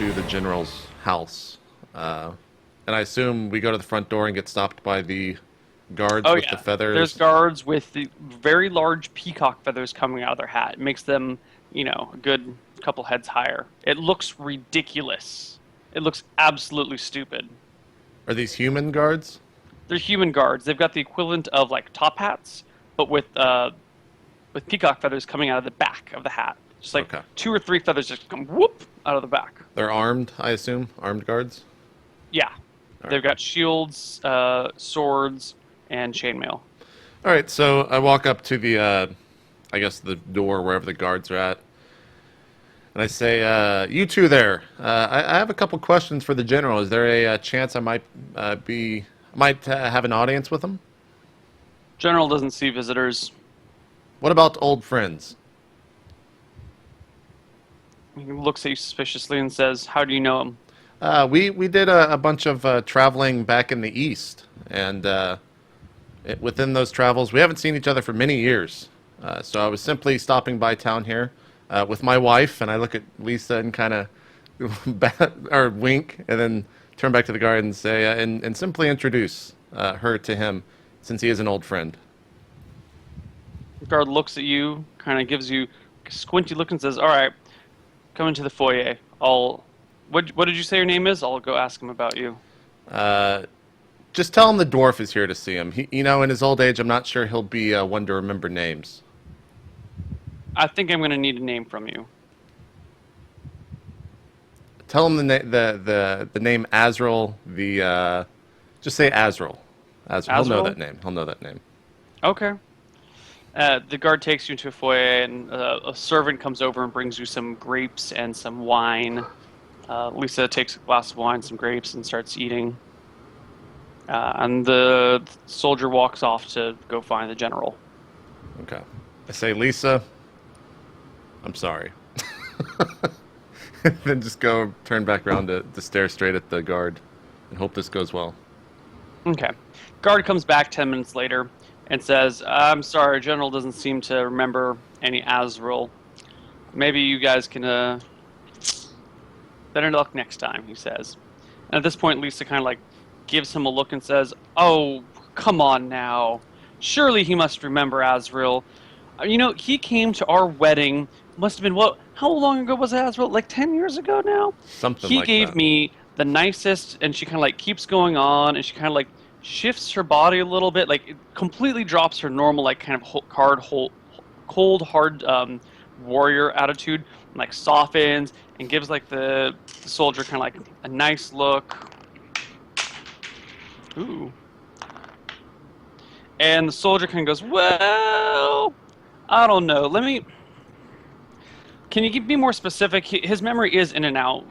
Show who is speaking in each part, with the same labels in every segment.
Speaker 1: to the general's house. And I assume we go to the front door and get stopped by the guards
Speaker 2: Oh
Speaker 1: with the
Speaker 2: yeah, there's
Speaker 1: feathers.
Speaker 2: guards with the very large peacock feathers coming out of their hat. It makes them, a good couple heads higher. It looks ridiculous. It looks absolutely stupid.
Speaker 1: Are these human guards?
Speaker 2: They're human guards. They've got the equivalent of like top hats, but with peacock feathers coming out of the back of the hat. Just like
Speaker 1: Okay.
Speaker 2: two or three feathers just come whoop out of the back.
Speaker 1: They're armed, I assume? Armed guards?
Speaker 2: Yeah,
Speaker 1: All
Speaker 2: they've
Speaker 1: right.
Speaker 2: got shields, swords, and chainmail.
Speaker 1: All right, so I walk up to the, I guess, the door wherever the guards are at. And I say, you two there, I have a couple questions for the general. Is there a, chance I might have an audience with him?
Speaker 2: General doesn't see visitors.
Speaker 1: What about old friends?
Speaker 2: He looks at you suspiciously and says, "How do you know him?"
Speaker 1: We did a bunch of traveling back in the East, and within those travels, we haven't seen each other for many years. So I was simply stopping by town here with my wife, and I look at Lisa and kind of or wink, and then turn back to the guard and say, and simply introduce her to him, since he is an old friend.
Speaker 2: The guard looks at you, kind of gives you a squinty look and says, "All right, come into the foyer. I'll. What did you say your name is? I'll go ask him about you."
Speaker 1: Uh, just tell him the dwarf is here to see him. In his old age, I'm not sure he'll be one to remember names.
Speaker 2: I think I'm going to need a name from you.
Speaker 1: Tell him the name Azrael. Just say Azrael. Azrael. He'll know
Speaker 2: Azrael?
Speaker 1: that name. He'll know that name.
Speaker 2: Okay. The guard takes you into a foyer, and a servant comes over and brings you some grapes and some wine. Lisa takes a glass of wine, some grapes, and starts eating. And the soldier walks off to go find the general.
Speaker 1: Okay. I say, Lisa, I'm sorry. Then just turn back around to stare straight at the guard and hope this goes well.
Speaker 2: Okay. Guard comes back 10 minutes later and says, "I'm sorry, General doesn't seem to remember any Azrael. Maybe you guys can, better luck next time," he says. And at this point, Lisa kind of like gives him a look and says, "Oh, come on now. Surely he must remember Azrael. He came to our wedding. Must have been, what? How long ago was Azrael? Like 10 years ago now?
Speaker 1: Something
Speaker 2: He
Speaker 1: like
Speaker 2: gave
Speaker 1: that.
Speaker 2: me the nicest," and she kind of like keeps going on, and she kind of like shifts her body a little bit, like it completely drops her normal, like kind of cold, hard warrior attitude, and like softens and gives like the soldier kind of like a nice look. Ooh. And the soldier kind of goes, "Well, I don't know. Can you be more specific? His memory is in and out.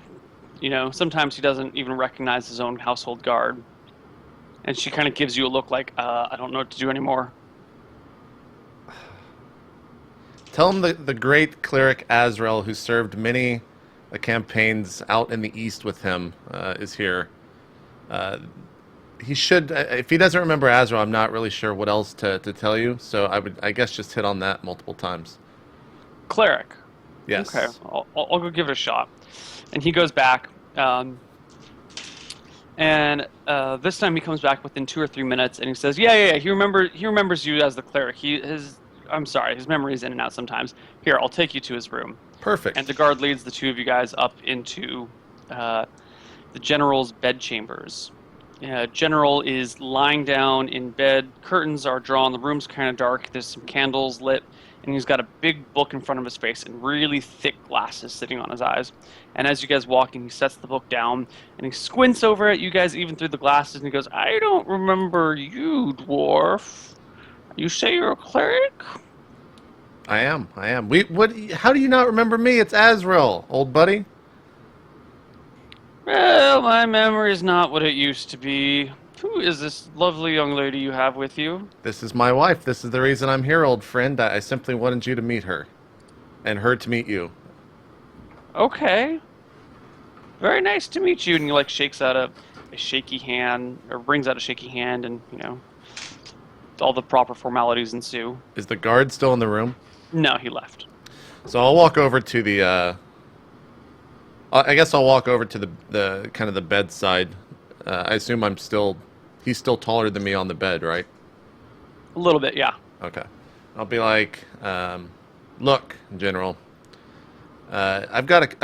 Speaker 2: Sometimes he doesn't even recognize his own household guard." And she kind of gives you a look like, "I don't know what to do anymore."
Speaker 1: Tell him the great cleric Azrael, who served many campaigns out in the East with him, is here. He should. If he doesn't remember Azrael, I'm not really sure what else to tell you. So I guess, just hit on that multiple times.
Speaker 2: Cleric.
Speaker 1: Yes.
Speaker 2: Okay, I'll go give it a shot. And he goes back, and this time he comes back within 2 or 3 minutes, and he says, "Yeah. He remembers you as the cleric. I'm sorry, his memory is in and out sometimes. Here, I'll take you to his room."
Speaker 1: Perfect.
Speaker 2: And the guard leads the two of you guys up into the general's bedchambers. General is lying down in bed. Curtains are drawn. The room's kind of dark. There's some candles lit. And he's got a big book in front of his face and really thick glasses sitting on his eyes. And as you guys walk in, he sets the book down and he squints over at you guys even through the glasses, and he goes, "I don't remember you, dwarf. You say you're a cleric?"
Speaker 1: I am. What? How do you not remember me? It's Azrael, old buddy.
Speaker 2: "Well, my memory is not what it used to be. Who is this lovely young lady you have with you?"
Speaker 1: This is my wife. This is the reason I'm here, old friend. I simply wanted you to meet her, and her to meet you.
Speaker 2: "Okay. Very nice to meet you." And he like shakes out a shaky hand, or brings out a shaky hand, and all the proper formalities ensue.
Speaker 1: Is the guard still in the room?
Speaker 2: No, he left.
Speaker 1: So I'll walk over to I guess I'll walk over to the kind of the bedside. I assume he's still taller than me on the bed, right?
Speaker 2: A little bit, yeah.
Speaker 1: Okay. I'll be like, look, General, I've got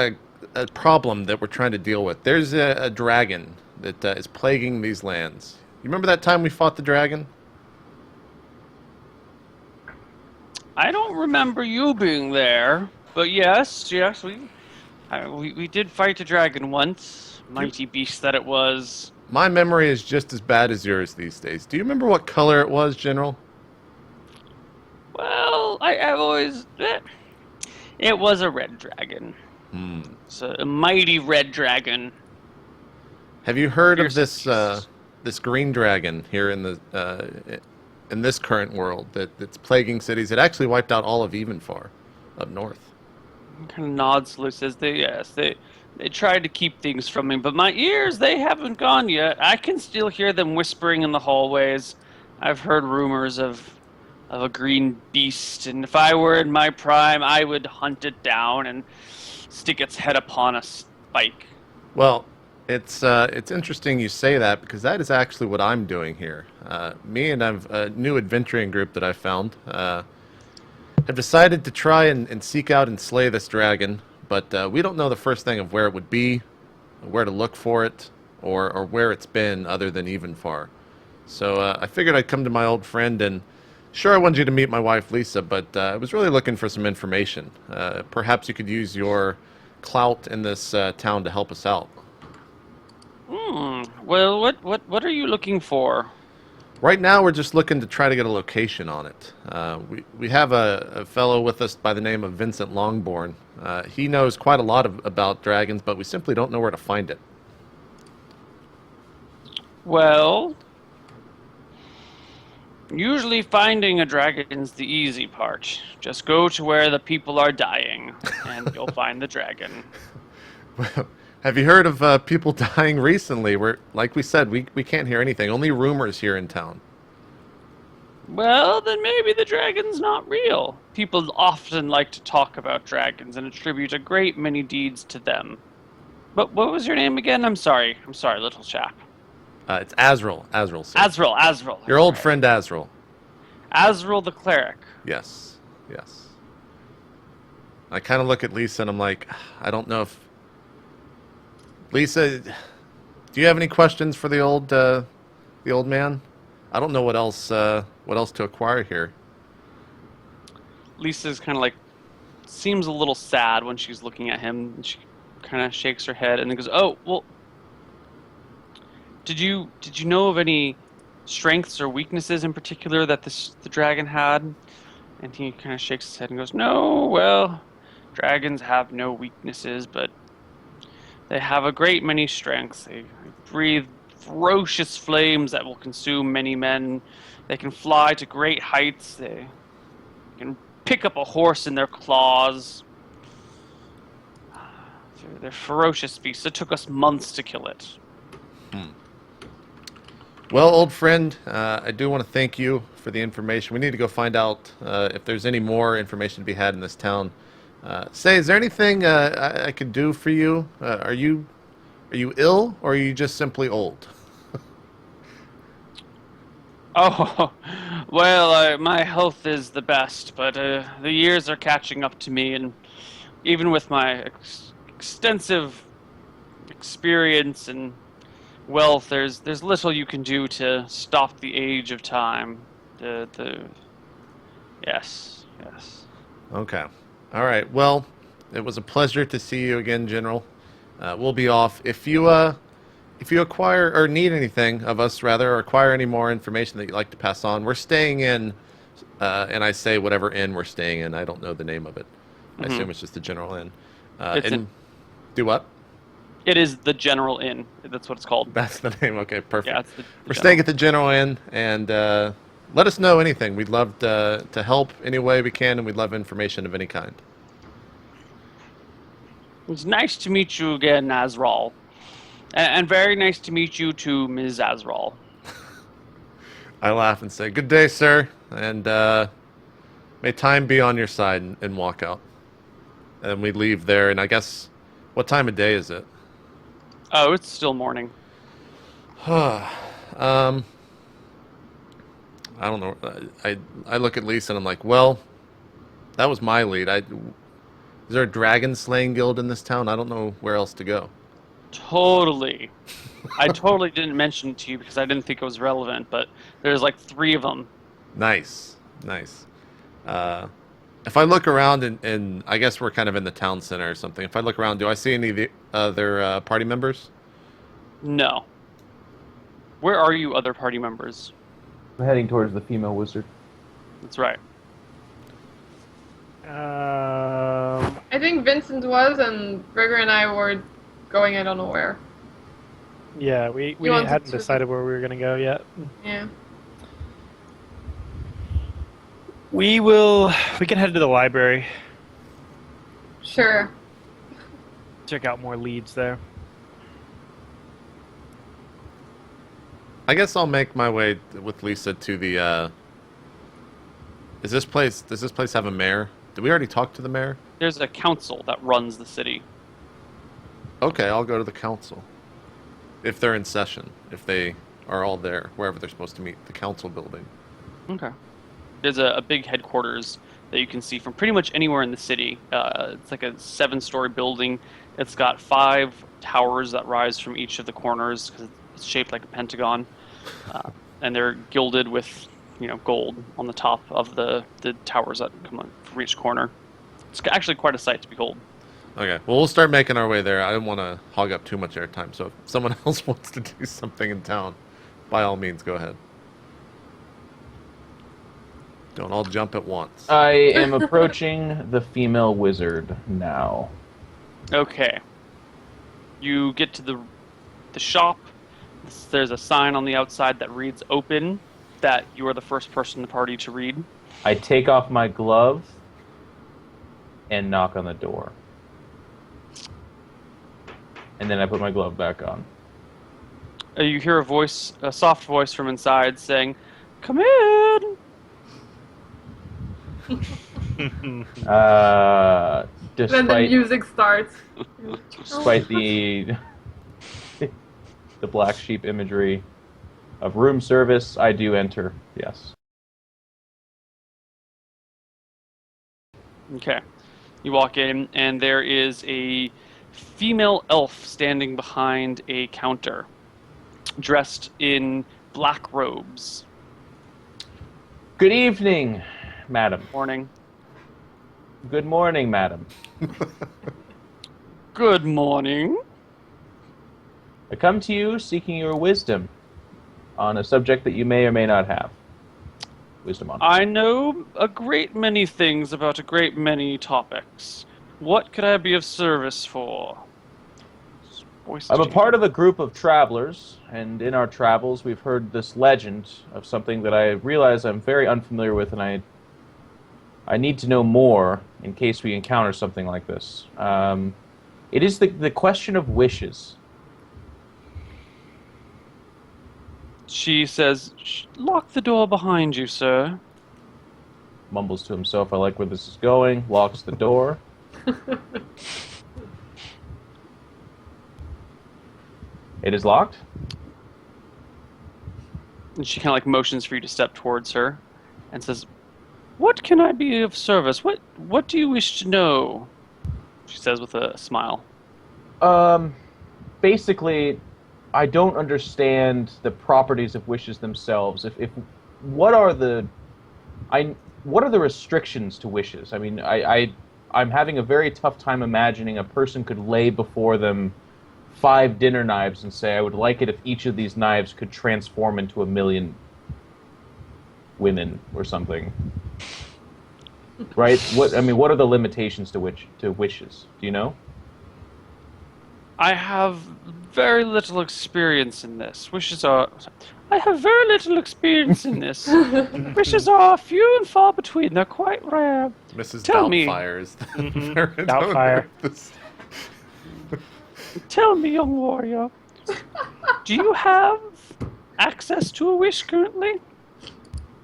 Speaker 1: a problem that we're trying to deal with. There's a dragon that is plaguing these lands. You remember that time we fought the dragon?
Speaker 2: I don't remember you being there, but yes, we did fight a dragon once. Mighty beast that it was.
Speaker 1: My memory is just as bad as yours these days. Do you remember what color it was, General?
Speaker 2: Well, I've always... It was a red dragon. It's a mighty red dragon.
Speaker 1: Have you heard of
Speaker 2: Fierce
Speaker 1: this green dragon here in this current world that's plaguing cities? It actually wiped out all of Evenfar up north.
Speaker 2: Kind of nods, says they tried to keep things from me, but my ears, they haven't gone yet. I can still hear them whispering in the hallways. I've heard rumors of a green beast, and if I were in my prime, I would hunt it down and stick its head upon a spike.
Speaker 1: Well, it's interesting you say that, because that is actually what I'm doing here. Me and a new adventuring group that I found have decided to try and seek out and slay this dragon, but we don't know the first thing of where it would be, where to look for it, or where it's been other than Evenfar. So I figured I'd come to my old friend, and sure, I wanted you to meet my wife, Lisa, but I was really looking for some information. Perhaps you could use your clout in this town to help us out.
Speaker 2: Well, what are you looking for?
Speaker 1: Right now, we're just looking to try to get a location on it. We have a fellow with us by the name of Vincent Longborn. He knows quite a lot about dragons, but we simply don't know where to find it.
Speaker 2: Well, usually finding a dragon's the easy part. Just go to where the people are dying, and you'll find the dragon.
Speaker 1: Well, have you heard of people dying recently? Like we said, we can't hear anything. Only rumors here in town.
Speaker 2: Well, then maybe the dragon's not real. People often like to talk about dragons and attribute a great many deeds to them. But what was your name again? I'm sorry, little chap.
Speaker 1: It's Azrael. Azrael, sir.
Speaker 2: Azrael.
Speaker 1: Your old friend Azrael.
Speaker 2: Azrael the cleric.
Speaker 1: Yes. I kind of look at Lisa and I'm like, I don't know if... Lisa, do you have any questions for the old man? I don't know what else to acquire here.
Speaker 2: Lisa's kind of like, seems a little sad when she's looking at him. And she kind of shakes her head and then goes, "Oh, well, did you know of any strengths or weaknesses in particular that the dragon had?" And he kind of shakes his head and goes, "No, well, dragons have no weaknesses, but they have a great many strengths. They breathe ferocious flames that will consume many men. They can fly to great heights. They can pick up a horse in their claws. They're ferocious beasts. It took us months to kill it."
Speaker 1: Well, old friend, I do want to thank you for the information. We need to go find out if there's any more information to be had in this town. Is there anything I could do for you? Are you ill, or are you just simply old?
Speaker 2: Oh, well, my health is the best, but the years are catching up to me, and even with my extensive experience and wealth, there's little you can do to stop the age of time. Yes.
Speaker 1: Okay. All right. Well, it was a pleasure to see you again, General. We'll be off. If you acquire or need anything of us, rather, or acquire any more information that you'd like to pass on, we're staying in, and I say whatever inn we're staying in. I don't know the name of it. I assume it's just the General Inn. Do what?
Speaker 2: It is the General Inn. That's what it's called.
Speaker 1: That's the name. Okay, perfect.
Speaker 2: Yeah,
Speaker 1: We're staying at the General Inn, and let us know anything. We'd love to help any way we can, and we'd love information of any kind.
Speaker 2: It's nice to meet you again, Azrael. And very nice to meet you too, Ms. Azrael.
Speaker 1: I laugh and say, "Good day, sir," and may time be on your side, and walk out. And we leave there, and I guess What time of day is it?
Speaker 2: Oh, it's still morning.
Speaker 1: um, I don't know. I look at Lisa and I'm like, well, that was my lead. Is there a dragon slaying guild in this town? I don't know where else to go.
Speaker 2: Totally. I totally didn't mention it to you because I didn't think it was relevant, but there's like 3 of them.
Speaker 1: Nice, nice. If I look around and I guess we're kind of in the town center or something. If I look around, do I see any of the other party members?
Speaker 2: No. Where are you, other party members?
Speaker 3: I'm heading towards the female wizard.
Speaker 2: That's right.
Speaker 4: I think Vincent was, and Gregor and I were going, I don't know where.
Speaker 5: Yeah, we
Speaker 4: wanted
Speaker 5: hadn't
Speaker 4: to-
Speaker 5: decided where we were going to go yet.
Speaker 4: Yeah.
Speaker 5: We can head to the library,
Speaker 4: Sure.
Speaker 5: check out more leads there.
Speaker 1: I guess I'll make my way with Lisa to the. Does this place have a mayor? Did we already talk to the mayor?
Speaker 2: There's a council that runs the city.
Speaker 1: Okay, I'll go to the council. If they're in session, if they are all there, wherever they're supposed to meet, the council building.
Speaker 2: Okay. There's a big headquarters that you can see from pretty much anywhere in the city. It's like a 7-story building. It's got 5 towers that rise from each of the corners because it's shaped like a pentagon, and they're gilded with, gold on the top of the towers that come up from each corner. It's actually quite a sight to behold.
Speaker 1: Okay, well, we'll start making our way there. I don't want to hog up too much airtime, so if someone else wants to do something in town, by all means, go ahead. Don't all jump at once.
Speaker 3: I am approaching the female wizard now.
Speaker 2: Okay. You get to the shop. There's a sign on the outside that reads open, that you are the first person in the party to read.
Speaker 3: I take off my gloves and knock on the door. And then I put my glove back on.
Speaker 2: You hear a soft voice from inside saying, "Come in!"
Speaker 4: Then the
Speaker 3: Despite
Speaker 4: music starts.
Speaker 3: the black sheep imagery of room service, I do enter. Yes.
Speaker 2: Okay. You walk in, and there is a female elf standing behind a counter, dressed in black robes.
Speaker 3: Good evening, madam.
Speaker 2: Morning.
Speaker 3: Good morning, madam.
Speaker 2: Good morning.
Speaker 3: I come to you seeking your wisdom on a subject that you may or may not have wisdom on.
Speaker 2: I know a great many things about a great many topics. What could I be of service for?
Speaker 3: I'm a part of a group of travelers, and in our travels we've heard this legend of something that I realize I'm very unfamiliar with, and I need to know more in case we encounter something like this. It is the question of wishes.
Speaker 2: She says, "Lock the door behind you, sir."
Speaker 3: Mumbles to himself, I like where this is going, locks the door. It is locked?
Speaker 2: And she kind of like motions for you to step towards her and says, "What can I be of service? What do you wish to know?" She says with a smile.
Speaker 3: Basically, I don't understand the properties of wishes themselves. What are the restrictions to wishes? I mean, I'm having a very tough time imagining a person could lay before them 5 dinner knives and say, I would like it if each of these knives could transform into 1,000,000 women or something. Right? What are the limitations to wishes? Do you know?
Speaker 2: I have very little experience in this. I have very little experience in this. Wishes are few and far between. They're quite rare.
Speaker 1: Mrs.
Speaker 2: Tell me.
Speaker 1: Doubtfire's
Speaker 5: Doubtfire.
Speaker 2: Tell me, young warrior, do you have access to a wish currently?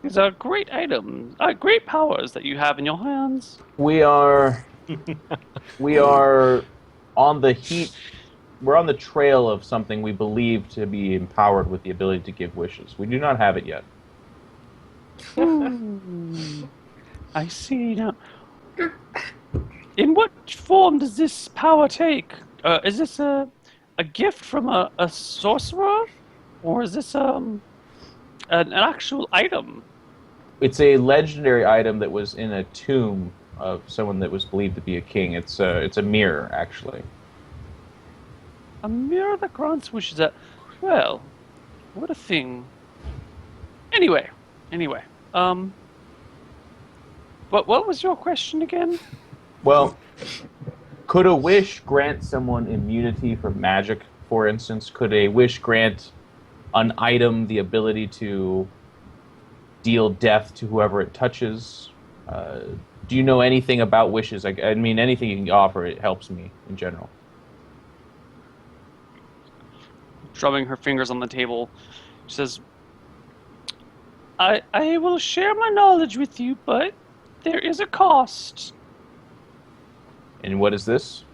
Speaker 2: These are great items, great powers that you have in your hands.
Speaker 3: We are on the heat. We're on the trail of something we believe to be empowered with the ability to give wishes. We do not have it yet.
Speaker 2: I see now. In what form does this power take? Is this a gift from a sorcerer, or is this an actual item?
Speaker 3: It's a legendary item that was in a tomb of someone that was believed to be a king. It's a mirror, actually.
Speaker 2: A mirror that grants wishes. Well, what a thing. Anyway. What was your question again?
Speaker 3: Well, could a wish grant someone immunity from magic, for instance? Could a wish grant an item the ability to deal death to whoever it touches? Do you know anything about wishes? I mean, anything you can offer, it helps me in general.
Speaker 2: Drumming her fingers on the table, she says, I will share my knowledge with you, but there is a cost.
Speaker 3: And what is this?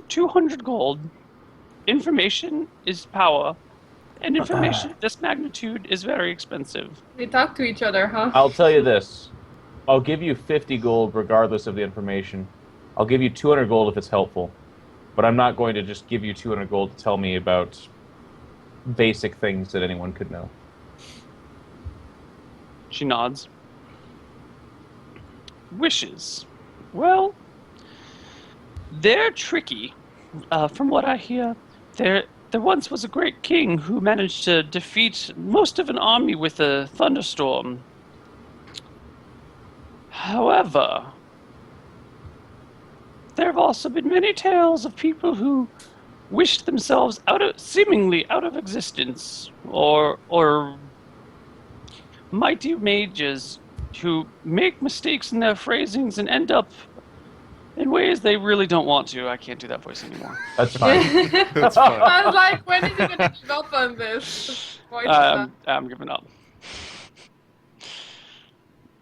Speaker 2: $200 gold. Information is power, and information of this magnitude is very expensive.
Speaker 4: They talk to each other, huh?
Speaker 3: I'll tell you this. I'll give you 50 gold regardless of the information. I'll give you 200 gold if it's helpful. But I'm not going to just give you 200 gold to tell me about basic things that anyone could know.
Speaker 2: She nods. Wishes. Well, they're tricky. From what I hear, there once was a great king who managed to defeat most of an army with a thunderstorm. However, there have also been many tales of people who wished themselves seemingly out of existence, or mighty mages who make mistakes in their phrasings and end up in ways they really don't want to. I can't do that voice anymore.
Speaker 3: That's fine.
Speaker 1: That's fine.
Speaker 4: I was like, when is he going to give up on this?
Speaker 2: I'm giving up.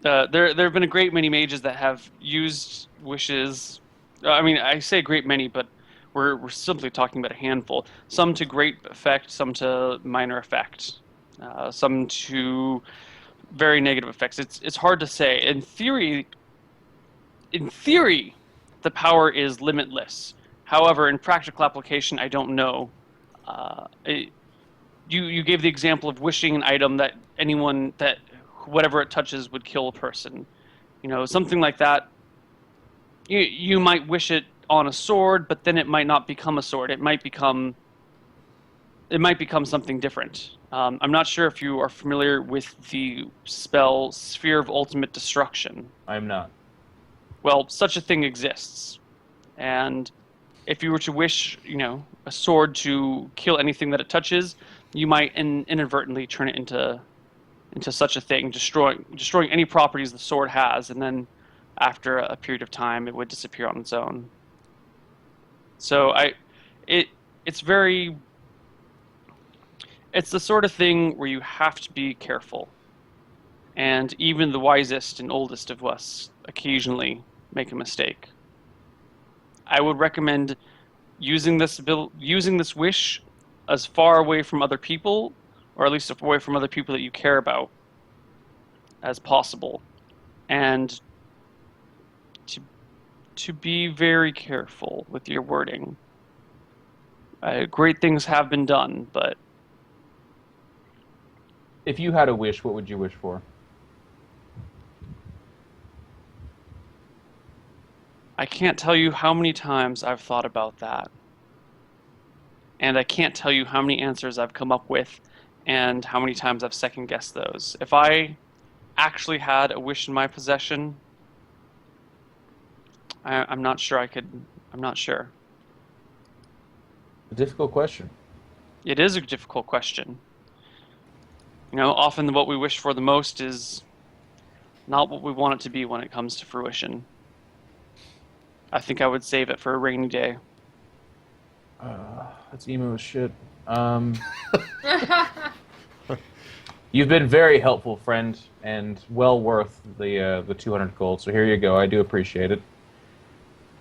Speaker 2: There have been a great many mages that have used wishes. I mean, I say a great many, but we're simply talking about a handful. Some to great effect, some to minor effect, some to very negative effects. It's hard to say. In theory, the power is limitless. However, in practical application, I don't know. You gave the example of wishing an item that whatever it touches would kill a person. You know, something like that. You might wish it on a sword, but then it might not become a sword. It might become something different. I'm not sure if you are familiar with the spell Sphere of Ultimate Destruction.
Speaker 3: I'm not.
Speaker 2: Well, such a thing exists. And if you were to wish, a sword to kill anything that it touches, you might inadvertently turn it into such a thing, destroying any properties the sword has, and then after a period of time it would disappear on its own. So it's the sort of thing where you have to be careful. And even the wisest and oldest of us occasionally make a mistake. I would recommend using this wish as far away from other people, or at least away from other people that you care about, as possible. And to be very careful with your wording. Great things have been done, but...
Speaker 3: If you had a wish, what would you wish for?
Speaker 2: I can't tell you how many times I've thought about that. And I can't tell you how many answers I've come up with and how many times I've second-guessed those. If I actually had a wish in my possession, I'm not sure I could... I'm not sure.
Speaker 3: A difficult question.
Speaker 2: It is a difficult question. Often what we wish for the most is not what we want it to be when it comes to fruition. I think I would save it for a rainy day.
Speaker 3: That's emo as shit. You've been very helpful, friend, and well worth the 200 gold. So here you go. I do appreciate it.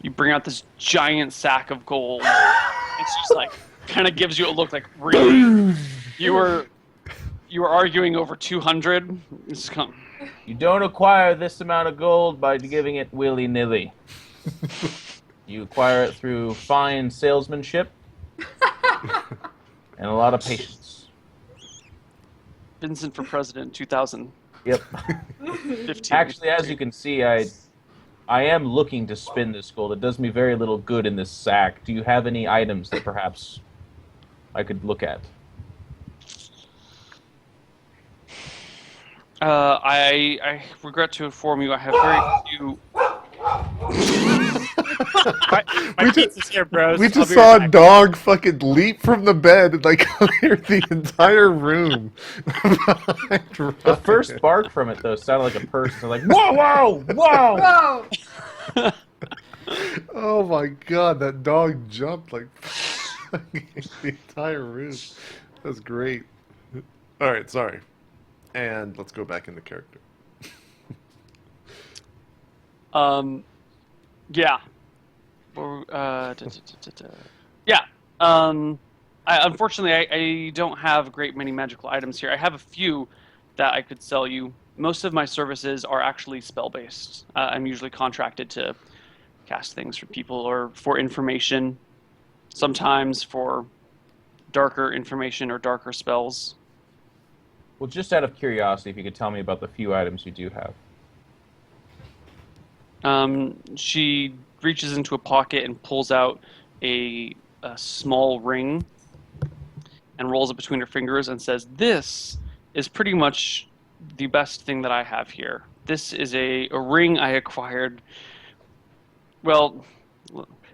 Speaker 2: You bring out this giant sack of gold. It's just like kind of gives you a look like, really? You were arguing over 200.
Speaker 3: You don't acquire this amount of gold by giving it willy-nilly. You acquire it through fine salesmanship and a lot of patience.
Speaker 2: Vincent for President 2000.
Speaker 3: Yep.
Speaker 2: 15.
Speaker 3: Actually, as you can see, I am looking to spend this gold. It does me very little good in this sack. Do you have any items that perhaps I could look at?
Speaker 2: I regret to inform you I have very few...
Speaker 5: my pizza's here, bros.
Speaker 1: We just saw a dog fucking leap from the bed and like clear the entire room.
Speaker 3: The first bark from it, though, sounded like a person. Like, whoa, whoa, whoa!
Speaker 4: Whoa!
Speaker 1: Oh my god, that dog jumped like the entire room. That's great. Alright, sorry. And let's go back into character.
Speaker 2: Yeah. Yeah. Unfortunately, I don't have a great many magical items here. I have a few that I could sell you. Most of my services are actually spell-based. I'm usually contracted to cast things for people or for information, sometimes for darker information or darker spells.
Speaker 3: Well, just out of curiosity, if you could tell me about the few items you do have.
Speaker 2: She reaches into a pocket and pulls out a small ring and rolls it between her fingers and says, "This is pretty much the best thing that I have here. This is a ring I acquired. Well,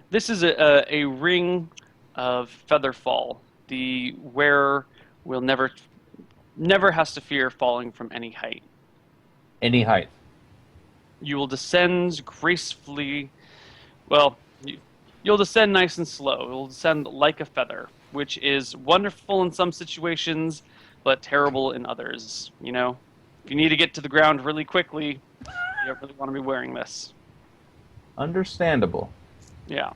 Speaker 2: this is a ring of Featherfall. The wearer will never has to fear falling from any height.
Speaker 3: Any height.
Speaker 2: You will descend gracefully. Well, you'll descend nice and slow. You'll descend like a feather, which is wonderful in some situations, but terrible in others. You know, if you need to get to the ground really quickly, you don't really want to be wearing this."
Speaker 3: Understandable.
Speaker 2: Yeah.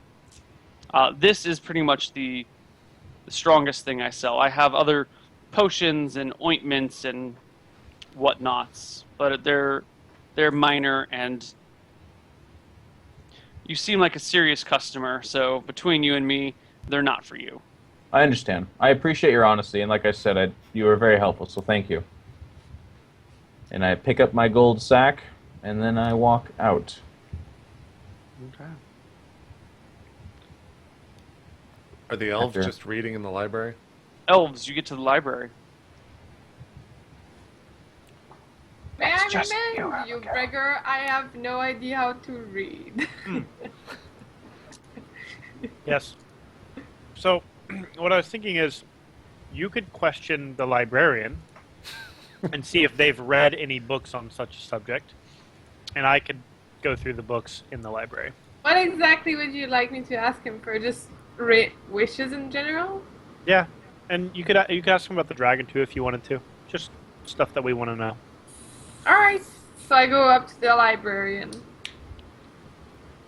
Speaker 2: This is pretty much the strongest thing I sell. I have other potions and ointments and whatnots, but they're minor, and you seem like a serious customer, so between you and me, they're not for you.
Speaker 3: I understand. I appreciate your honesty, and like I said, you were very helpful, so thank you. And I pick up my gold sack, and then I walk out.
Speaker 2: Okay.
Speaker 1: Are the elves just reading in the library?
Speaker 2: Elves, you get to the library.
Speaker 4: May I remind you, Gregor, I have no idea how to read.
Speaker 5: Yes. So, what I was thinking is, you could question the librarian and see if they've read any books on such a subject, and I could go through the books in the library.
Speaker 4: What exactly would you like me to ask him for? Just wishes in general?
Speaker 5: Yeah, and you could ask him about the dragon too if you wanted to. Just stuff that we want to know.
Speaker 4: Alright, so I go up to the librarian.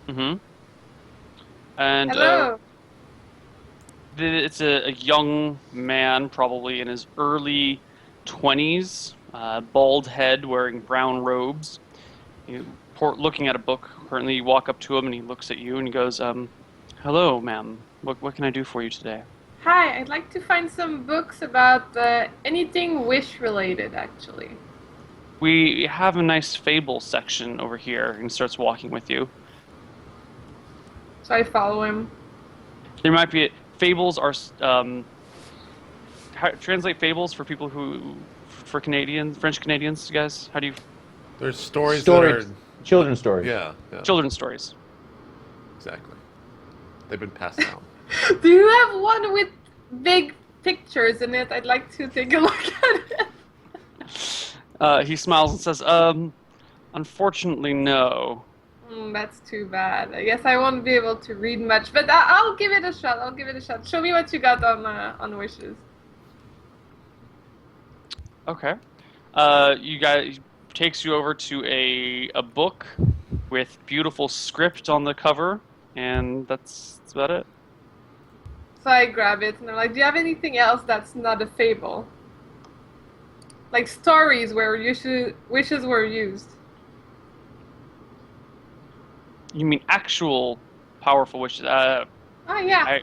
Speaker 2: Mm-hmm. And
Speaker 4: Hello.
Speaker 2: It's a young man, probably in his early 20s, bald head, wearing brown robes. Looking at a book. Currently, you walk up to him and he looks at you and he goes, "Hello, ma'am. What can I do for you today?"
Speaker 4: Hi, I'd like to find some books about anything wish-related, actually.
Speaker 2: We have a nice fable section over here, and he starts walking with you.
Speaker 4: So I follow him.
Speaker 2: There might be fables are translate fables for people for Canadians, French Canadians, guys. How do you?
Speaker 1: There's stories.
Speaker 3: Children's stories.
Speaker 1: Yeah.
Speaker 2: Children's stories.
Speaker 1: Exactly. They've been passed down.
Speaker 4: Do you have one with big pictures in it? I'd like to take a look at it.
Speaker 2: He smiles and says, "Unfortunately, no."
Speaker 4: That's too bad. I guess I won't be able to read much, but I'll give it a shot. Show me what you got on wishes.
Speaker 2: Okay. You guys takes you over to a book with beautiful script on the cover, and that's about it.
Speaker 4: So I grab it and I'm like, do you have anything else that's not a fable? Like stories where wishes were used.
Speaker 2: You mean actual powerful wishes?
Speaker 4: Oh yeah.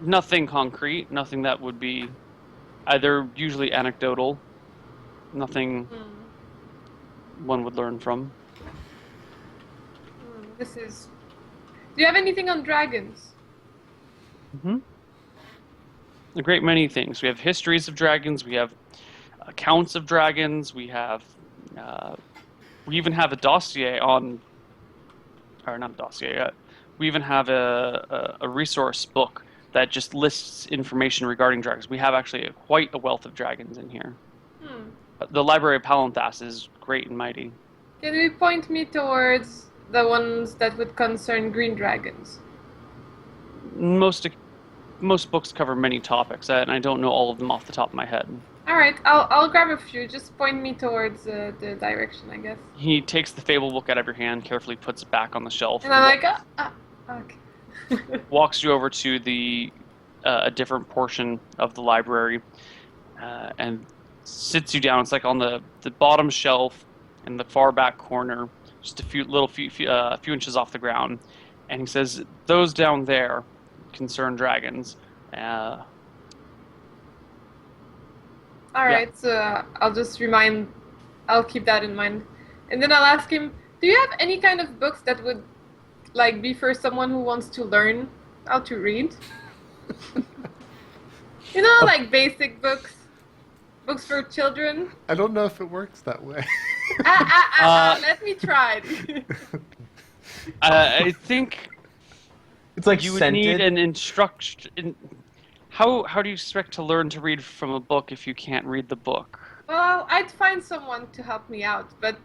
Speaker 2: Nothing concrete. Nothing that would be either usually anecdotal. Nothing one would learn from.
Speaker 4: This is... Do you have anything on dragons?
Speaker 2: A great many things. We have histories of dragons. We have accounts of dragons. We have... we even have a dossier on... Or not a dossier yet. We even have a resource book that just lists information regarding dragons. We have actually quite a wealth of dragons in here. The Library of Palanthas is great and mighty.
Speaker 4: Can you point me towards the ones that would concern green dragons?
Speaker 2: Most books cover many topics, and I don't know all of them off the top of my head.
Speaker 4: All right, I'll grab a few. Just point me towards the direction, I guess.
Speaker 2: He takes the fable book out of your hand, carefully puts it back on the shelf,
Speaker 4: and I'm like, okay.
Speaker 2: Walks you over to a different portion of the library, and sits you down. It's like on the bottom shelf in the far back corner, just a few inches off the ground, and he says, "Those down there concern dragons."
Speaker 4: All right, so I'll keep that in mind, and then I'll ask him, "Do you have any kind of books that would, like, be for someone who wants to learn how to read? You know, like basic books." Books for children?
Speaker 1: I don't know if it works that way.
Speaker 4: Let me try.
Speaker 2: I think
Speaker 3: it's like
Speaker 2: you would
Speaker 3: scented.
Speaker 2: need an instruction. How do you expect to learn to read from a book if you can't read the book?
Speaker 4: Well, I'd find someone to help me out, but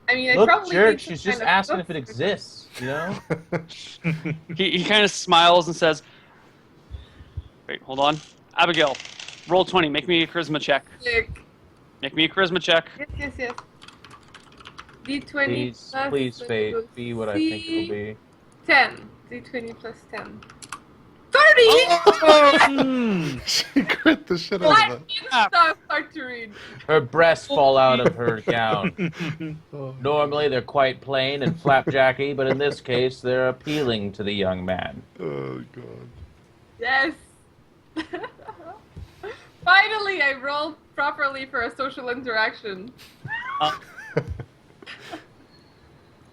Speaker 4: I mean,
Speaker 3: Look,
Speaker 4: I probably
Speaker 3: jerk,
Speaker 4: need some
Speaker 3: she's just
Speaker 4: kind of
Speaker 3: asking
Speaker 4: book
Speaker 3: if it
Speaker 4: for
Speaker 3: exists, you know?
Speaker 2: He kind of smiles and says, "Wait, hold on, Abigail. Roll 20. Make me a charisma check.
Speaker 4: Click.
Speaker 2: Make me a charisma check."
Speaker 4: Yes. D20 plus...
Speaker 3: Please, Fate, be what I think it'll be.
Speaker 4: 10. D20 plus 10. 30!
Speaker 1: She crit the shit out of it.
Speaker 4: Start to read.
Speaker 3: Her breasts fall out of her gown. Normally they're quite plain and flapjacky, but in this case they're appealing to the young man.
Speaker 1: Oh, God.
Speaker 4: Yes. Finally, I rolled properly for a social interaction.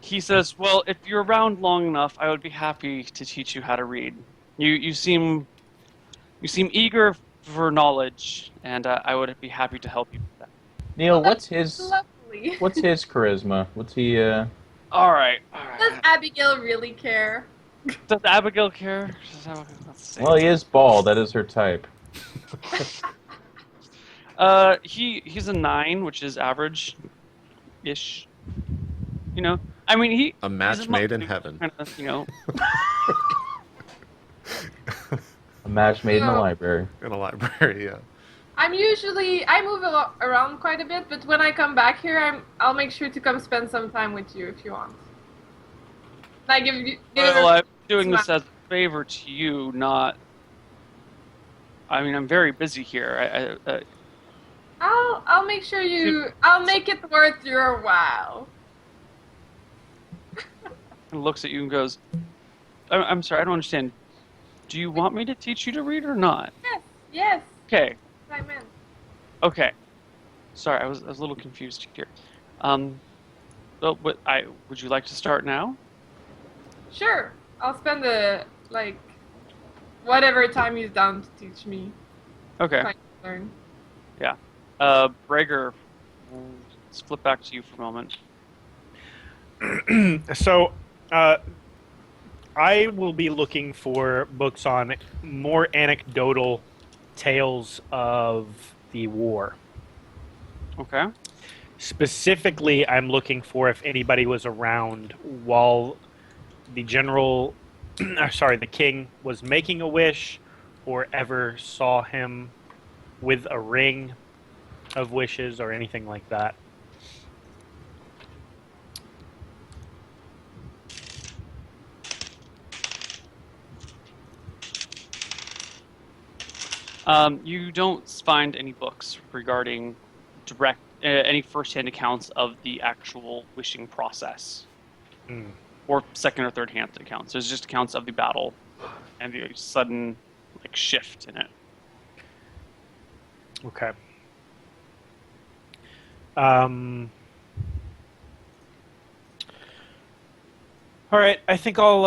Speaker 2: He says, "Well, if you're around long enough, I would be happy to teach you how to read. You seem eager for knowledge, and I would be happy to help you with that."
Speaker 3: Neil,
Speaker 4: Lovely.
Speaker 3: what's his charisma? What's he?
Speaker 2: All right.
Speaker 4: Does Abigail really care?
Speaker 2: Does Abigail care? Let's see.
Speaker 3: Well, he is bald. That is her type.
Speaker 2: He's a 9, which is average-ish. You know, I mean,
Speaker 1: a match made in heaven.
Speaker 2: Kind of, you know.
Speaker 3: A match made in a library.
Speaker 1: In a library, yeah.
Speaker 4: I move around quite a bit, but when I come back here, I'll make sure to come spend some time with you if you want. Like
Speaker 2: I'm doing this as a favor to you, not. I mean, I'm very busy here.
Speaker 4: I'll make sure I'll make it worth your while.
Speaker 2: And looks at you and goes, I'm sorry, I don't understand. Do you want me to teach you to read or not?
Speaker 4: Yes.
Speaker 2: Okay.
Speaker 4: That's what I meant.
Speaker 2: Okay. Sorry, I was a little confused here. Well, would you like to start now?
Speaker 4: Sure. I'll spend whatever time he's down to teach me.
Speaker 2: Okay.
Speaker 4: Trying to learn.
Speaker 2: Yeah. Brager, let's flip back to you for a moment.
Speaker 5: So, I will be looking for books on more anecdotal tales of the war.
Speaker 2: Okay.
Speaker 5: Specifically, I'm looking for if anybody was around while the the king was making a wish, or ever saw him with a ring, of wishes or anything like that.
Speaker 2: You don't find any books regarding any first-hand accounts of the actual wishing process, or second or third-hand accounts. There's just accounts of the battle and the sudden shift in it.
Speaker 5: Okay. All right. I think I'll